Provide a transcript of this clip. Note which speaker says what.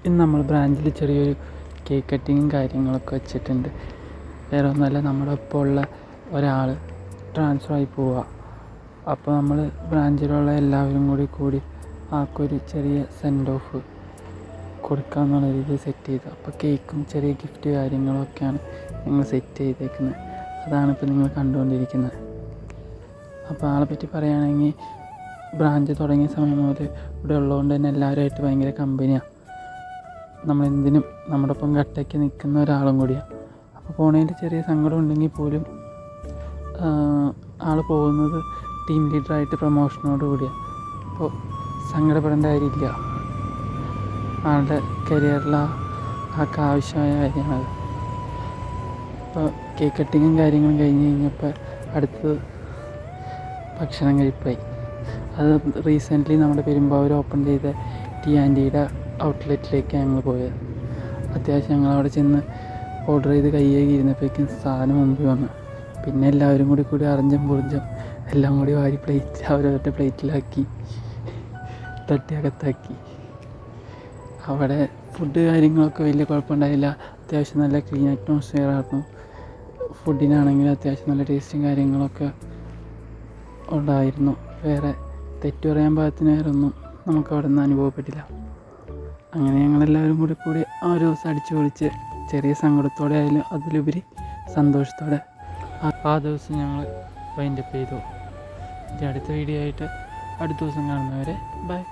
Speaker 1: ഇന്ന് നമ്മൾ ബ്രാഞ്ചിൽ ചെറിയൊരു കേക്ക് കട്ടിങ്ങും കാര്യങ്ങളൊക്കെ വെച്ചിട്ടുണ്ട്. വേറെ ഒന്നുമല്ല, നമ്മുടെ ഒപ്പം ഉള്ള ഒരാൾ ട്രാൻസ്ഫറായി പോവുക. അപ്പോൾ നമ്മൾ ബ്രാഞ്ചിലുള്ള എല്ലാവരും കൂടി ആൾക്കൊരു ചെറിയ സെൻഡ് ഓഫ് കൊടുക്കാമെന്നുള്ള രീതിയിൽ സെറ്റ് ചെയ്തു. അപ്പോൾ കേക്കും ചെറിയ ഗിഫ്റ്റ് കാര്യങ്ങളൊക്കെയാണ് ഞങ്ങൾ സെറ്റ് ചെയ്തേക്കുന്നത്. അതാണിപ്പോൾ നിങ്ങൾ കണ്ടുകൊണ്ടിരിക്കുന്നത്. അപ്പോൾ ആളെപ്പറ്റി പറയുകയാണെങ്കിൽ, ബ്രാഞ്ച് തുടങ്ങിയ സമയം മുതൽ ഇവിടെ ഉള്ളതുകൊണ്ട് തന്നെ എല്ലാവരുമായിട്ട് ഭയങ്കര കമ്പനിയാണ്. നമ്മളെന്തിനും നമ്മുടെ ഒപ്പം കട്ടയ്ക്ക് നിൽക്കുന്ന ഒരാളും കൂടിയാണ്. അപ്പോൾ പോണതിൽ ചെറിയ സങ്കടം ഉണ്ടെങ്കിൽ പോലും ആൾ പോകുന്നത് ടീം ലീഡറായിട്ട് പ്രൊമോഷനോട് കൂടിയാണ്. അപ്പോൾ സങ്കടപ്പെടേണ്ട കാര്യമില്ല. ആളുടെ കരിയറിൽ ആൾക്ക് ആവശ്യമായ കാര്യമാണത്. ഇപ്പോൾ കേക്ക് കട്ടിങ്ങും കാര്യങ്ങളും കഴിഞ്ഞ് കഴിഞ്ഞപ്പോൾ അടുത്ത് ഭക്ഷണം കഴിപ്പായി. അത് റീസെൻ്റ്ലി നമ്മുടെ പെരുമ്പാവൂർ ഓപ്പൺ ചെയ്ത ടി ആൻറ്റിയുടെ ഔട്ട്ലെറ്റിലേക്ക് ഞങ്ങൾ പോയത്. അത്യാവശ്യം ഞങ്ങൾ അവിടെ ചെന്ന് ഓർഡർ ചെയ്ത് കൈയ്യേകി ഇരുന്നപ്പോഴേക്കും സാധനം മുമ്പിൽ വന്നു. പിന്നെ എല്ലാവരും കൂടി അറിഞ്ഞും പൊറിഞ്ഞും എല്ലാം കൂടി വാരി അവരവരുടെ പ്ലേറ്റിലാക്കി തട്ടി അകത്താക്കി. അവിടെ ഫുഡ് കാര്യങ്ങളൊക്കെ വലിയ കുഴപ്പമുണ്ടായില്ല. അത്യാവശ്യം നല്ല ക്ലീൻ അറ്റ്മോസ്ഫിയർ ആയിരുന്നു. ഫുഡിനാണെങ്കിൽ അത്യാവശ്യം നല്ല ടേസ്റ്റും കാര്യങ്ങളൊക്കെ ഉണ്ടായിരുന്നു. വേറെ തെറ്റു പറയാൻ പാകത്തിന് വേറെ ഒന്നും നമുക്ക് അവിടെ നിന്ന് അനുഭവപ്പെട്ടില്ല. അങ്ങനെ ഞങ്ങളെല്ലാവരും കൂടി ആ ഒരു ദിവസം അടിച്ചു പൊളിച്ച് ചെറിയ സങ്കടത്തോടെ ആയാലും അതിലുപരി സന്തോഷത്തോടെ ആ ദിവസം ഞങ്ങൾ വൈൻഡപ്പ് ചെയ്തു. അടുത്ത വീഡിയോ ആയിട്ട് അടുത്ത ദിവസം കാണുന്നവരെ ബൈ.